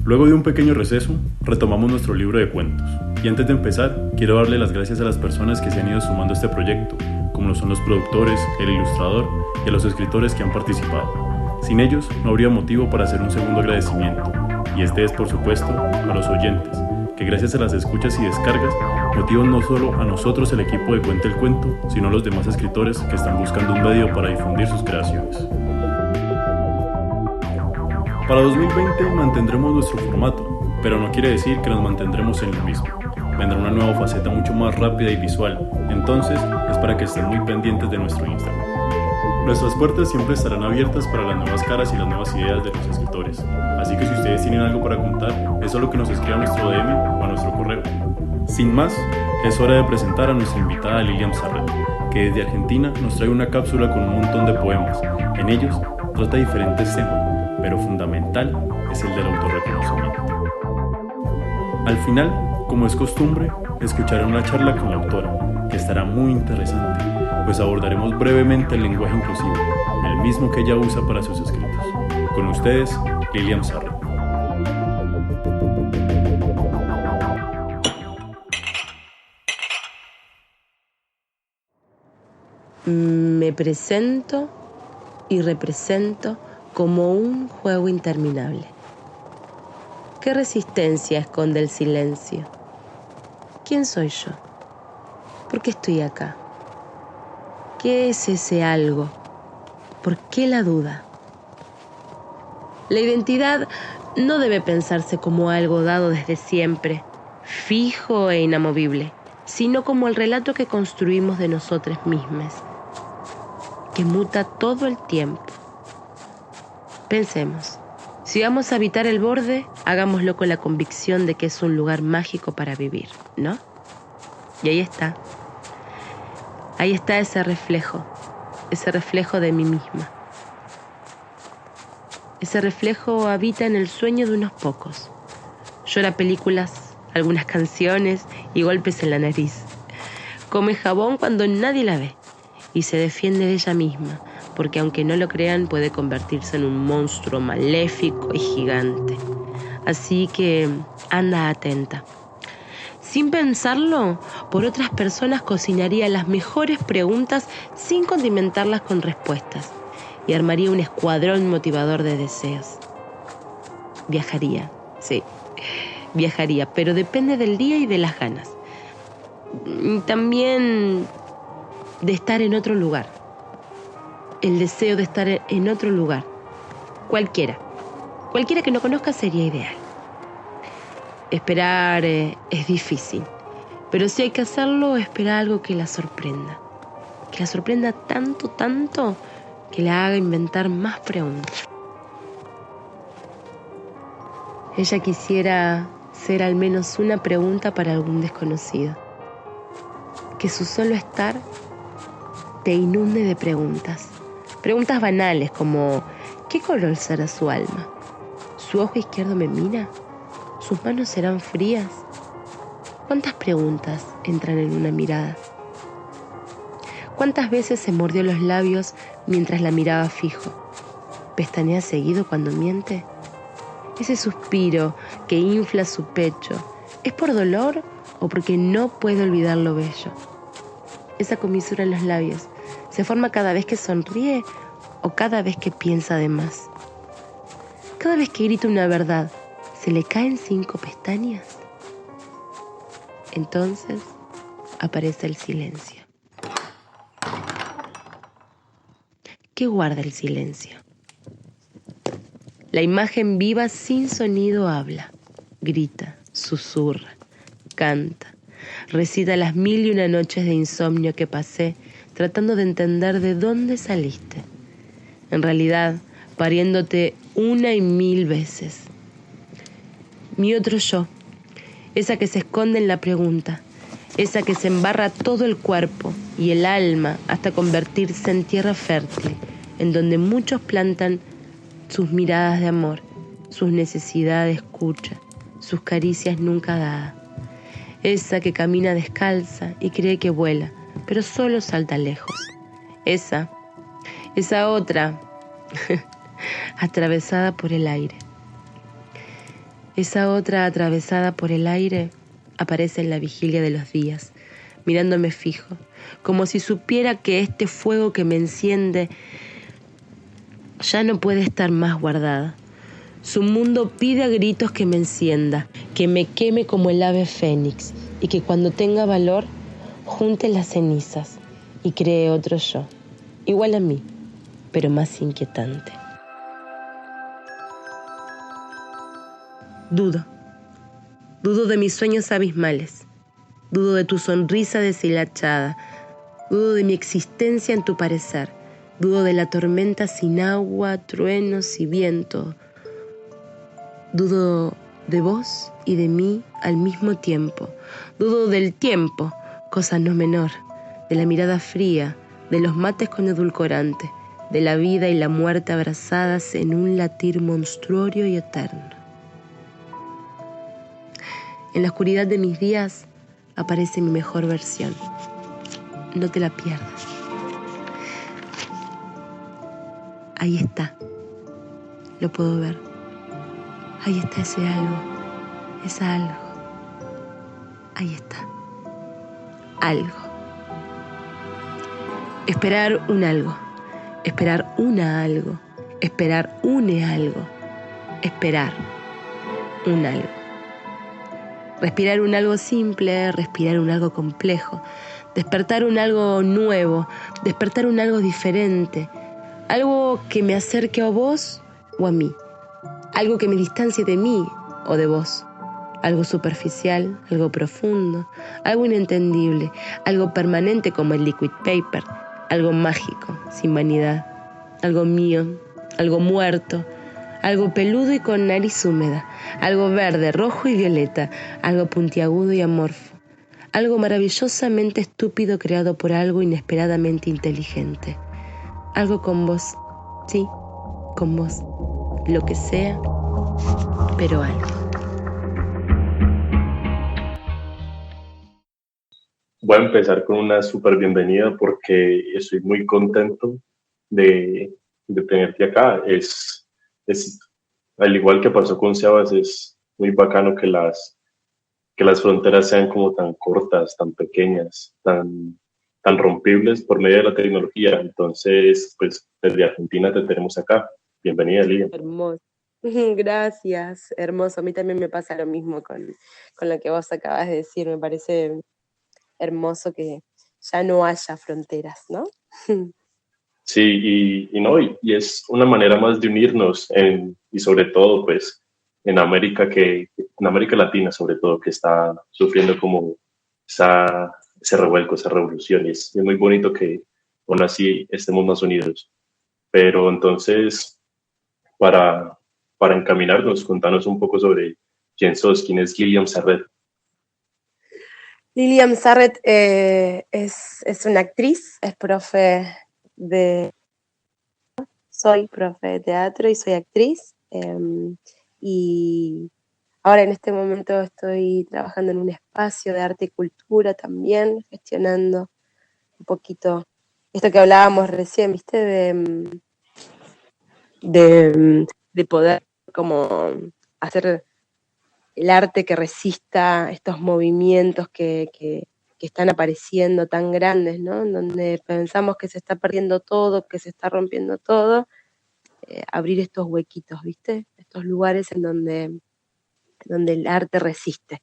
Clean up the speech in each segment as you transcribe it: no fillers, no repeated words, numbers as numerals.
Luego de un pequeño receso, retomamos nuestro libro de cuentos. Y antes de empezar, quiero darle las gracias a las personas que se han ido sumando a este proyecto, como lo son los productores, el ilustrador y a los escritores que han participado. Sin ellos, no habría motivo para hacer un segundo agradecimiento. Y este es, por supuesto, a los oyentes, que gracias a las escuchas y descargas, motivan no solo a nosotros el equipo de Cuenta el Cuento, sino a los demás escritores que están buscando un medio para difundir sus creaciones. Para 2020 mantendremos nuestro formato, pero no quiere decir que nos mantendremos en lo mismo. Vendrá una nueva faceta mucho más rápida y visual, entonces es para que estén muy pendientes de nuestro Instagram. Nuestras puertas siempre estarán abiertas para las nuevas caras y las nuevas ideas de los escritores, así que si ustedes tienen algo para contar, es solo que nos escriban a nuestro DM o a nuestro correo. Sin más, es hora de presentar a nuestra invitada Lilian Sarret, que desde Argentina nos trae una cápsula con un montón de poemas. En ellos trata diferentes temas, pero fundamental es el del autorreconocimiento. Al final, como es costumbre, escucharán una charla con la autora, que estará muy interesante, pues abordaremos brevemente el lenguaje inclusivo, el mismo que ella usa para sus escritos. Con ustedes, Lilian Sarret. Me presento y represento como un juego interminable. ¿Qué resistencia esconde el silencio? ¿Quién soy yo? ¿Por qué estoy acá? ¿Qué es ese algo? ¿Por qué la duda? La identidad no debe pensarse como algo dado desde siempre, fijo e inamovible, sino como el relato que construimos de nosotros mismos, que muta todo el tiempo. Pensemos, si vamos a habitar el borde, hagámoslo con la convicción de que es un lugar mágico para vivir, ¿no? Y ahí está ese reflejo de mí misma. Ese reflejo habita en el sueño de unos pocos. Llora películas, algunas canciones y golpes en la nariz. Come jabón cuando nadie la ve y se defiende de ella misma, porque aunque no lo crean, puede convertirse en un monstruo maléfico y gigante. Así que anda atenta. Sin pensarlo, por otras personas cocinaría las mejores preguntas sin condimentarlas con respuestas y armaría un escuadrón motivador de deseos. Viajaría, sí, viajaría, pero depende del día y de las ganas. También de estar en otro lugar. El deseo de estar en otro lugar. Cualquiera que no conozca sería ideal. Esperar es difícil, pero si hay que hacerlo, espera algo que la sorprenda. Que la sorprenda tanto, que la haga inventar más preguntas. Ella quisiera ser al menos una pregunta para algún desconocido. Que su solo estar te inunde de preguntas. Preguntas banales como ¿qué color será su alma? ¿Su ojo izquierdo me mira? ¿Sus manos serán frías? ¿Cuántas preguntas entran en una mirada? ¿Cuántas veces se mordió los labios mientras la miraba fijo? ¿Pestañea seguido cuando miente? Ese suspiro que infla su pecho, ¿es por dolor o porque no puede olvidar lo bello? Esa comisura en los labios, ¿se forma cada vez que sonríe o cada vez que piensa de más? Cada vez que grita una verdad, ¿se le caen 5 pestañas? Entonces aparece el silencio. ¿Qué guarda el silencio? La imagen viva sin sonido habla, grita, susurra, canta, recita las 1001 noches de insomnio que pasé tratando de entender de dónde saliste. En realidad, pariéndote 1 y 1000 veces. Mi otro yo, esa que se esconde en la pregunta, esa que se embarra todo el cuerpo y el alma hasta convertirse en tierra fértil, en donde muchos plantan sus miradas de amor, sus necesidades de escucha, sus caricias nunca dadas. Esa que camina descalza y cree que vuela, pero solo salta lejos. Esa otra, atravesada por el aire. Esa otra atravesada por el aire aparece en la vigilia de los días, mirándome fijo, como si supiera que este fuego que me enciende ya no puede estar más guardado. Su mundo pide a gritos que me encienda, que me queme como el ave fénix y que cuando tenga valor junte las cenizas y cree otro yo, igual a mí, pero más inquietante. Dudo de mis sueños abismales, dudo de tu sonrisa deshilachada, dudo de mi existencia en tu parecer, dudo de la tormenta sin agua, truenos y viento, dudo de vos y de mí al mismo tiempo, dudo del tiempo, cosa no menor, de la mirada fría, de los mates con edulcorante, de la vida y la muerte abrazadas en un latir monstruorio y eterno. En la oscuridad de mis días aparece mi mejor versión. No te la pierdas. Ahí está. Lo puedo ver. Ahí está ese algo. Es algo. Ahí está. Algo. Esperar un algo. Esperar una algo. Esperar une algo. Esperar un algo. Respirar un algo simple, respirar un algo complejo, despertar un algo nuevo, despertar un algo diferente, algo que me acerque a vos o a mí, algo que me distancie de mí o de vos, algo superficial, algo profundo, algo inentendible, algo permanente como el liquid paper, algo mágico, sin vanidad, algo mío, algo muerto, algo peludo y con nariz húmeda, algo verde, rojo y violeta, algo puntiagudo y amorfo, algo maravillosamente estúpido creado por algo inesperadamente inteligente, algo con vos, sí, con vos, lo que sea, pero algo. Voy a empezar con una súper bienvenida porque estoy muy contento de tenerte acá. Es, al igual que pasó con Sebas, es muy bacano que las fronteras sean como tan cortas, tan pequeñas, tan rompibles por medio de la tecnología. Entonces, pues desde Argentina te tenemos acá. Bienvenida, Lidia. Hermoso. Gracias, hermoso. A mí también me pasa lo mismo con lo que vos acabas de decir. Me parece hermoso que ya no haya fronteras, ¿no? Sí, y es una manera más de unirnos y sobre todo, pues, en en América Latina, sobre todo, que está sufriendo como ese revuelco, esa revolución, y es muy bonito que aún así estemos más unidos. Pero entonces, para, para encaminarnos, contanos un poco sobre quién sos, quién es Lilian Serret. Lilian Sarret es una actriz, es soy profe de teatro y soy actriz. Y ahora en este momento estoy trabajando en un espacio de arte y cultura también, gestionando un poquito esto que hablábamos recién, ¿viste? De poder como hacer el arte que resista estos movimientos que están apareciendo tan grandes, ¿no? En donde pensamos que se está perdiendo todo, que se está rompiendo todo, abrir estos huequitos, ¿viste? Estos lugares en donde el arte resiste.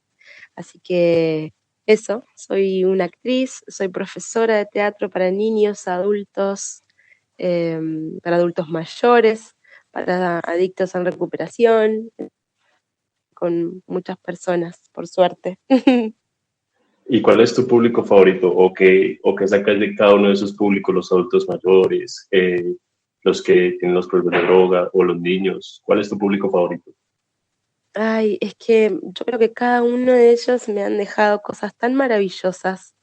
Así que eso, soy una actriz, soy profesora de teatro para niños, adultos, para adultos mayores, para adictos en recuperación, con muchas personas, por suerte. ¿Y cuál es tu público favorito? O qué sacas de cada uno de esos públicos, los adultos mayores, los que tienen los problemas de droga o los niños? ¿Cuál es tu público favorito? Ay, es que yo creo que cada uno de ellos me han dejado cosas tan maravillosas,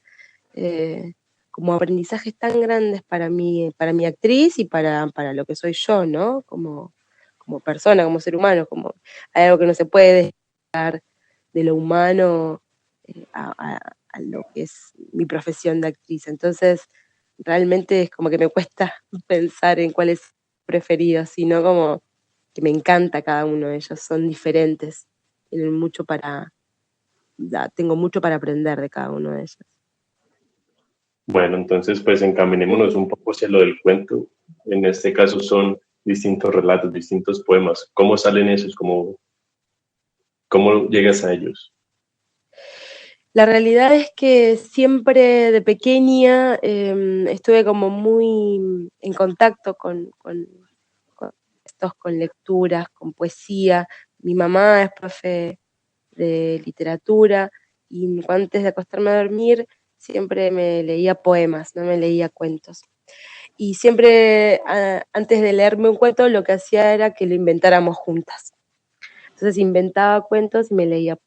eh, como aprendizajes tan grandes para mi actriz y para lo que soy yo, ¿no? Como persona, como ser humano, como hay algo que no se puede dejar de lo humano a lo que es mi profesión de actriz. Entonces, realmente es como que me cuesta pensar en cuál es preferido, sino como que me encanta cada uno de ellos, son diferentes, tienen mucho tengo mucho para aprender de cada uno de ellos. Bueno, entonces pues encaminémonos un poco hacia lo del cuento. En este caso son distintos relatos, distintos poemas. ¿Cómo salen esos? ¿Cómo llegas a ellos? La realidad es que siempre de pequeña estuve como muy en contacto con textos, con lecturas, con poesía. Mi mamá es profe de literatura y antes de acostarme a dormir siempre me leía poemas, no me leía cuentos. Y siempre antes de leerme un cuento lo que hacía era que lo inventáramos juntas. Entonces inventaba cuentos y me leía.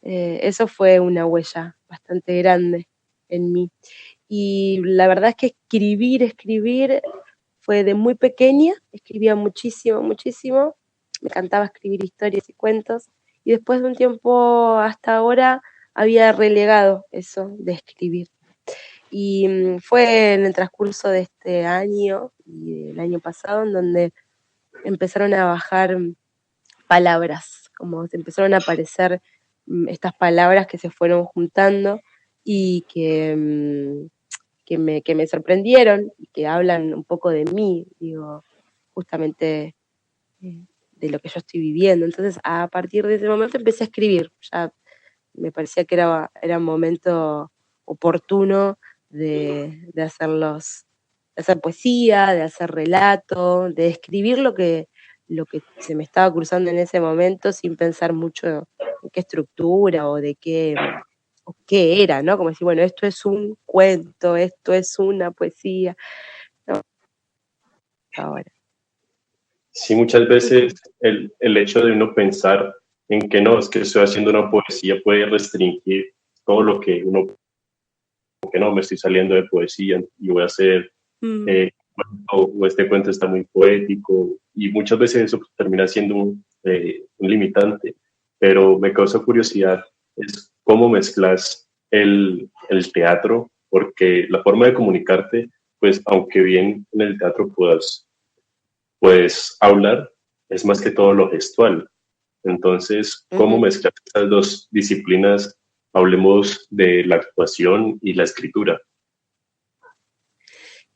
Eso fue una huella bastante grande en mí. Y la verdad es que escribir fue de muy pequeña, escribía muchísimo, muchísimo, me encantaba escribir historias y cuentos, y después de un tiempo hasta ahora había relegado eso de escribir. Y fue en el transcurso de este año y del año pasado en donde empezaron a bajar palabras, como se empezaron a aparecer estas palabras que se fueron juntando y que me sorprendieron y que hablan un poco de mí, digo, justamente de lo que yo estoy viviendo. Entonces, a partir de ese momento empecé a escribir. Ya me parecía que era un momento oportuno de de hacer poesía, de hacer relato, de escribir lo que se me estaba cruzando en ese momento sin pensar mucho en qué estructura o qué era, ¿no? Como decir, bueno, esto es un cuento, esto es una poesía. No, ahora. Sí, muchas veces el hecho de uno pensar en que no, es que estoy haciendo una poesía puede restringir todo lo que uno, que no, me estoy saliendo de poesía y voy a hacer, Mm. o este cuento está muy poético, y muchas veces eso termina siendo un limitante, pero me causa curiosidad es cómo mezclas el teatro, porque la forma de comunicarte, pues aunque bien en el teatro puedes hablar, es más que todo lo gestual. Entonces, ¿cómo Ujú. mezclar estas dos disciplinas? Hablemos de la actuación y la escritura.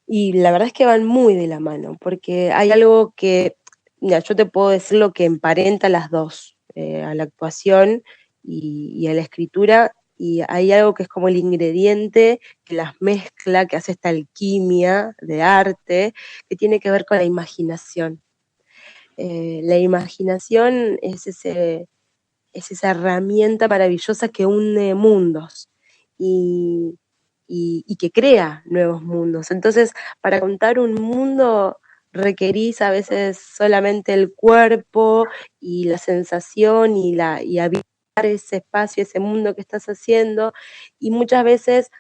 Y la verdad es que van muy de la mano, porque hay algo que, mira, yo te puedo decir lo que emparenta las dos, a la actuación y a la escritura, y hay algo que es como el ingrediente que las mezcla, que hace esta alquimia de arte, que tiene que ver con la imaginación. La imaginación es esa herramienta maravillosa que une mundos y, y que crea nuevos mundos. Entonces, para contar un mundo requerís a veces solamente el cuerpo y la sensación y habitar ese espacio, ese mundo que estás haciendo, y muchas veces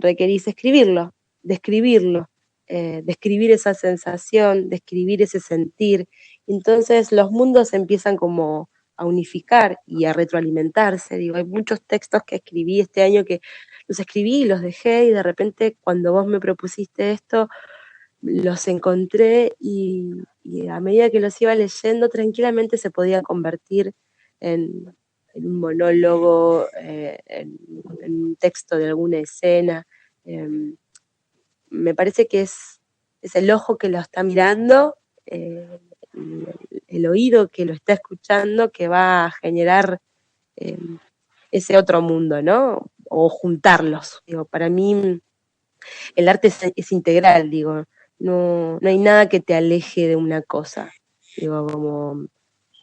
requerís escribirlo, describirlo, describir esa sensación, describir ese sentir. Entonces los mundos empiezan como a unificar y a retroalimentarse. Digo, hay muchos textos que escribí este año que los escribí y los dejé y de repente cuando vos me propusiste esto, los encontré y a medida que los iba leyendo tranquilamente se podía convertir en un monólogo, en un texto de alguna escena. Eh, Me parece que es el ojo que lo está mirando, eh, el oído que lo está escuchando, que va a generar eh, ese otro mundo, ¿no? O juntarlos. Digo, para mí el arte es integral, digo, no hay nada que te aleje de una cosa. Digo, como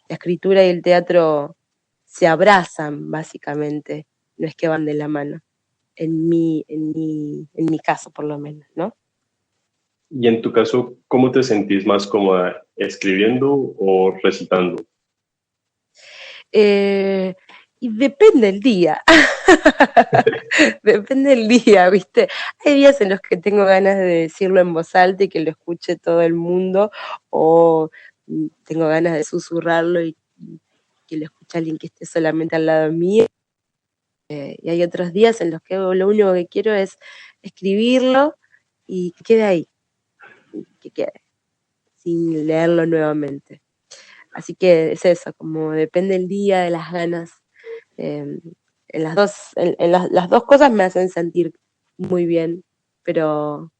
la escritura y el teatro se abrazan, básicamente, no es que van de la mano, en mi caso por lo menos, ¿no? Y en tu caso, ¿cómo te sentís más cómoda, escribiendo o recitando? Eh, y depende el día. Depende del día, ¿viste? Hay días en los que tengo ganas de decirlo en voz alta y que lo escuche todo el mundo, o tengo ganas de susurrarlo y que lo escuche alguien que esté solamente al lado mío. Y hay otros días en los que lo único que quiero es escribirlo y que quede ahí, que quede, sin leerlo nuevamente. Así que es eso, como depende el día, de las ganas. Eh, las dos cosas me hacen sentir muy bien, pero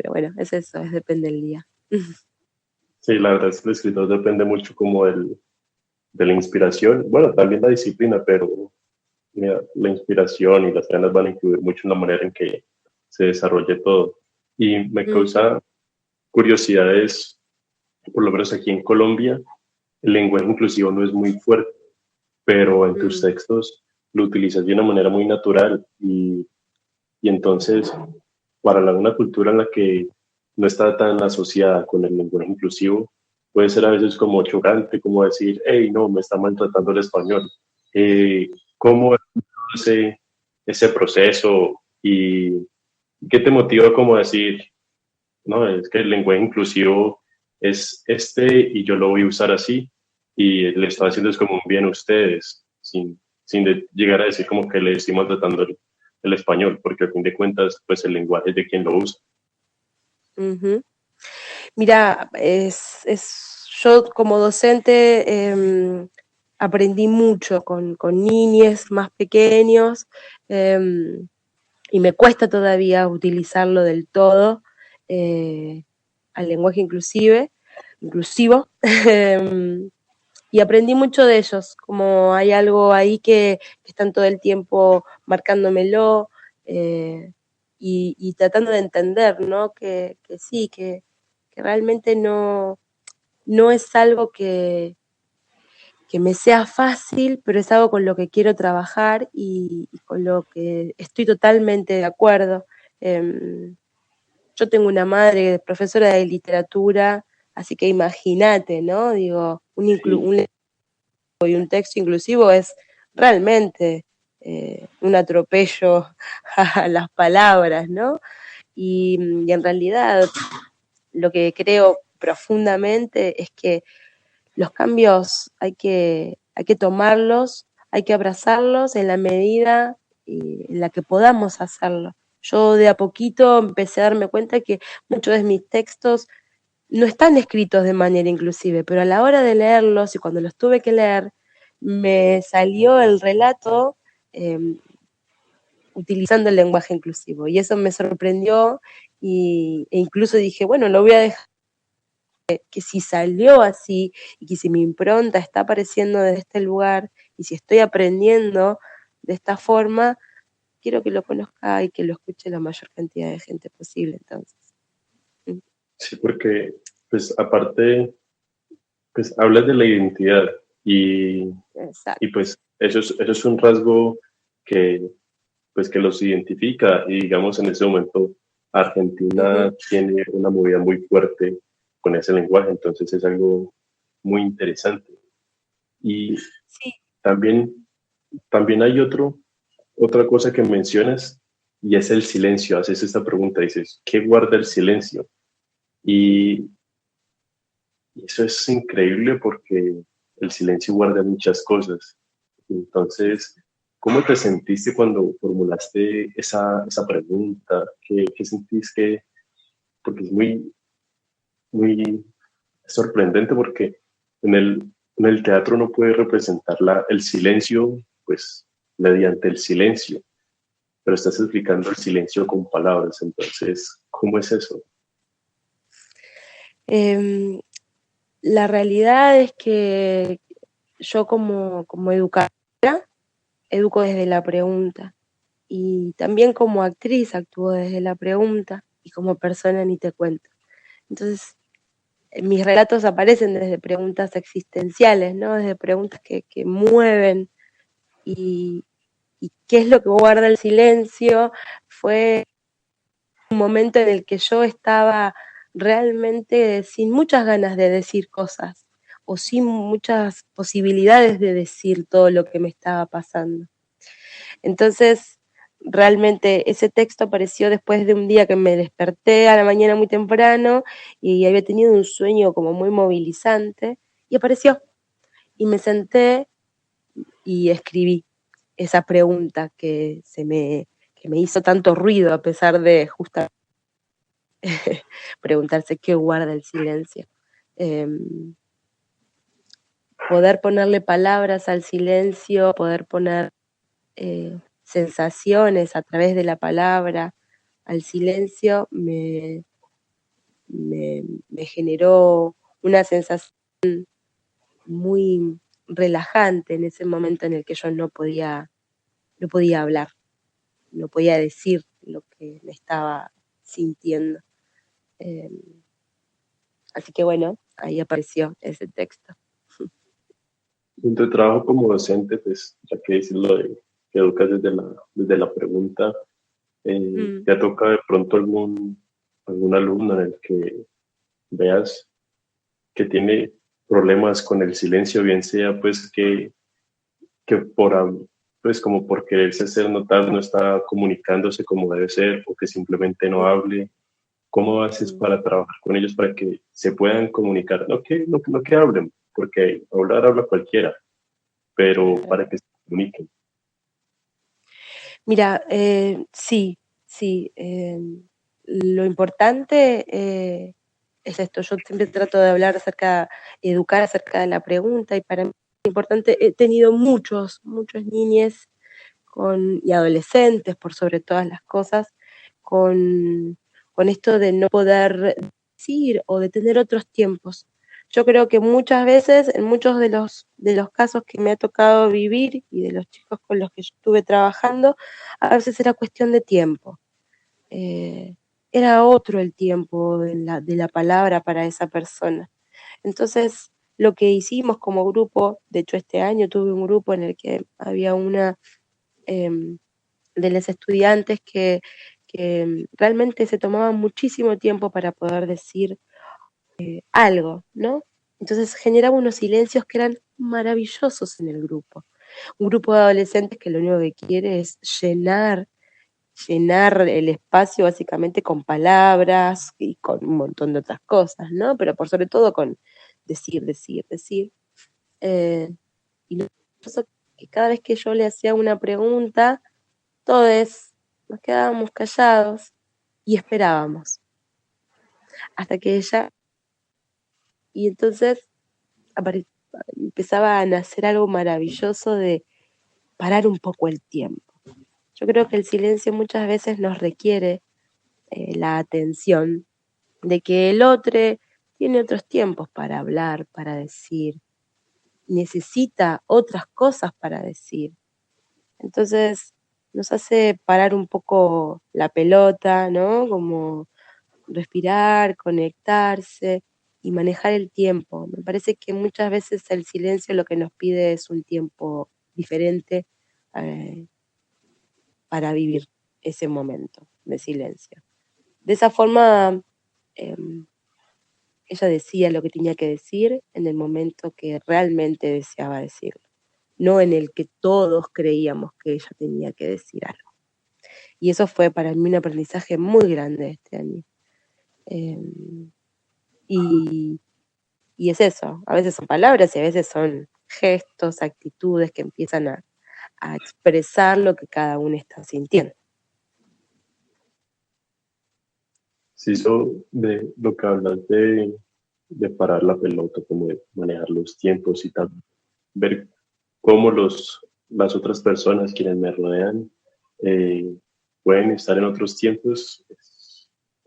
bueno, es eso, es depende del día. Sí, la verdad es que el escritor depende mucho como de la inspiración, bueno, también la disciplina, pero mira, la inspiración y las ganas van a influir mucho en la manera en que se desarrolle todo. Y me causa curiosidades, por lo menos aquí en Colombia, el lenguaje inclusivo no es muy fuerte, pero en tus textos lo utilizas de una manera muy natural y entonces para una cultura en la que no está tan asociada con el lenguaje inclusivo, puede ser a veces como chocante, como decir, hey, no, me está maltratando el español. ¿Cómo es ese proceso y qué te motiva como decir, no, es que el lenguaje inclusivo es este y yo lo voy a usar así y le está haciendo es como un bien a ustedes, sin llegar a decir como que le estoy maltratando el español, porque al fin de cuentas, pues el lenguaje es de quien lo usa. Uh-huh. Mira, yo como docente aprendí mucho con niñes más pequeños y me cuesta todavía utilizarlo del todo al lenguaje inclusivo. Y aprendí mucho de ellos, como hay algo ahí que están todo el tiempo marcándomelo y tratando de entender, ¿no? Que sí, que realmente no es algo que me sea fácil, pero es algo con lo que quiero trabajar y con lo que estoy totalmente de acuerdo. Yo tengo una madre profesora de literatura, así que imagínate, ¿no? Digo, Sí, un texto inclusivo es realmente un atropello a las palabras, ¿no? Y en realidad lo que creo profundamente es que los cambios hay que tomarlos, hay que abrazarlos en la medida en la que podamos hacerlo. Yo de a poquito empecé a darme cuenta que muchos de mis textos no están escritos de manera inclusive, pero a la hora de leerlos y cuando los tuve que leer, me salió el relato eh, utilizando el lenguaje inclusivo y eso me sorprendió e incluso dije, bueno, lo voy a dejar que si salió así y que si mi impronta está apareciendo desde este lugar y si estoy aprendiendo de esta forma, quiero que lo conozca y que lo escuche la mayor cantidad de gente posible. Entonces, sí, porque pues aparte, pues hablas de la identidad y exacto. pues eso es un rasgo que pues que los identifica y digamos en ese momento Argentina Uh-huh. tiene una movida muy fuerte con ese lenguaje, entonces es algo muy interesante. Y Sí. también, también hay otra cosa que mencionas y es el silencio. Haces esta pregunta, dices, ¿qué guarda el silencio? Y eso es increíble porque el silencio guarda muchas cosas. Entonces, ¿cómo te sentiste cuando formulaste esa pregunta? ¿Qué sentís que, porque es muy sorprendente porque en el teatro no puede representar el silencio, pues, mediante el silencio, pero estás explicando el silencio con palabras. Entonces, ¿cómo es eso? Eh, la realidad es que yo como educadora educo desde la pregunta y también como actriz actúo desde la pregunta y como persona ni te cuento. Entonces, mis relatos aparecen desde preguntas existenciales, ¿no? Desde preguntas que mueven y, y qué es lo que guarda el silencio. Fue un momento en el que yo estaba realmente sin muchas ganas de decir cosas o sin muchas posibilidades de decir todo lo que me estaba pasando. Entonces, realmente ese texto apareció después de un día que me desperté a la mañana muy temprano y había tenido un sueño como muy movilizante y apareció y me senté y escribí. esa pregunta que me hizo tanto ruido, a pesar de justamente preguntarse qué guarda el silencio. Poder ponerle palabras al silencio, poder poner sensaciones a través de la palabra al silencio, me generó una sensación muy relajante en ese momento en el que yo no podía hablar, no podía decir lo que me estaba sintiendo. Así que bueno, ahí apareció ese texto. En tu trabajo como docente, pues ya que dices lo de que educas desde la pregunta, ¿te ha tocado de pronto algún alumno en el que veas que tiene problemas con el silencio, bien sea pues que pues como por quererse hacer notar no está comunicándose como debe ser o que simplemente no hable? ¿Cómo haces para trabajar con ellos para que se puedan comunicar? No que hablen, porque habla cualquiera, pero para que se comuniquen. Mira, sí. Lo importante es esto. Yo siempre trato de hablar educar acerca de la pregunta, y para mí es importante. He tenido muchos niñes y adolescentes, por sobre todas las cosas, con esto de no poder decir o de tener otros tiempos. Yo creo que muchas veces, en muchos de los casos que me ha tocado vivir y de los chicos con los que yo estuve trabajando, a veces era cuestión de tiempo. Era otro el tiempo de la palabra para esa persona. Entonces, lo que hicimos como grupo, de hecho este año tuve un grupo en el que había una de las estudiantes que realmente se tomaban muchísimo tiempo para poder decir algo, ¿no? Entonces generaba unos silencios que eran maravillosos en el grupo. Un grupo de adolescentes que lo único que quiere es llenar el espacio básicamente con palabras y con un montón de otras cosas, ¿no? Pero por sobre todo con decir. Y lo que cada vez que yo le hacía una pregunta, todos nos quedábamos callados y esperábamos hasta que ella, y entonces empezaba a nacer algo maravilloso de parar un poco el tiempo. Yo creo que el silencio muchas veces nos requiere la atención de que el otro tiene otros tiempos para hablar, para decir, necesita otras cosas para decir. Entonces nos hace parar un poco la pelota, ¿no? Como respirar, conectarse y manejar el tiempo. Me parece que muchas veces el silencio lo que nos pide es un tiempo diferente para vivir ese momento de silencio. De esa forma, ella decía lo que tenía que decir en el momento que realmente deseaba decirlo, no en el que todos creíamos que ella tenía que decir algo. Y eso fue para mí un aprendizaje muy grande este año. Y es eso, a veces son palabras y a veces son gestos, actitudes que empiezan a expresar lo que cada uno está sintiendo. Sí, eso de lo que hablas de parar la pelota, como de manejar los tiempos y tal, ver cómo las otras personas quienes me rodean pueden estar en otros tiempos,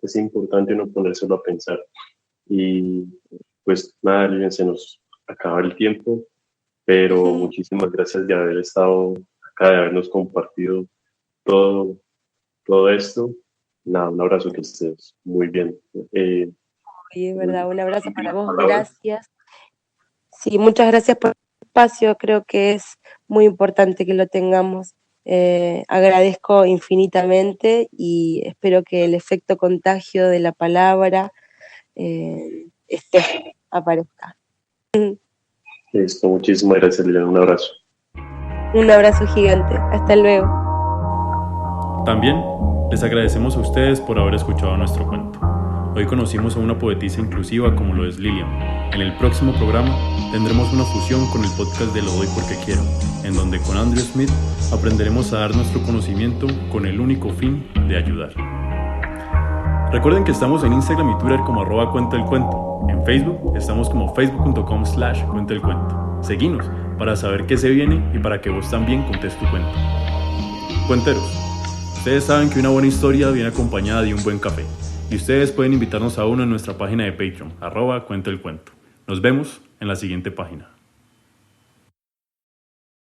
es importante no ponérselo a pensar. Y pues nada, Lilian, se nos acaba el tiempo, pero muchísimas gracias de haber estado acá, de habernos compartido todo esto. Nada, un abrazo, que estés muy bien. Sí, es verdad, un abrazo para vos, gracias. Sí, muchas gracias por el espacio, creo que es muy importante que lo tengamos. Agradezco infinitamente y espero que el efecto contagio de la palabra aparezca. Listo, muchísimas gracias, Lilian, un abrazo. Un abrazo gigante, hasta luego. También les agradecemos a ustedes por haber escuchado nuestro cuento. Hoy conocimos a una poetisa inclusiva como lo es Lilian. En el próximo programa tendremos una fusión con el podcast de Lo Doy Porque Quiero, en donde con Andrew Smith aprenderemos a dar nuestro conocimiento con el único fin de ayudar. Recuerden que estamos en Instagram y Twitter como @cuentoelcuento. En Facebook estamos como facebook.com/cuentoelcuento. Seguinos para saber qué se viene y para que vos también contes tu cuento. Cuenteros, ustedes saben que una buena historia viene acompañada de un buen café. Y ustedes pueden invitarnos a uno en nuestra página de Patreon, @cuentoelcuento. Nos vemos en la siguiente página.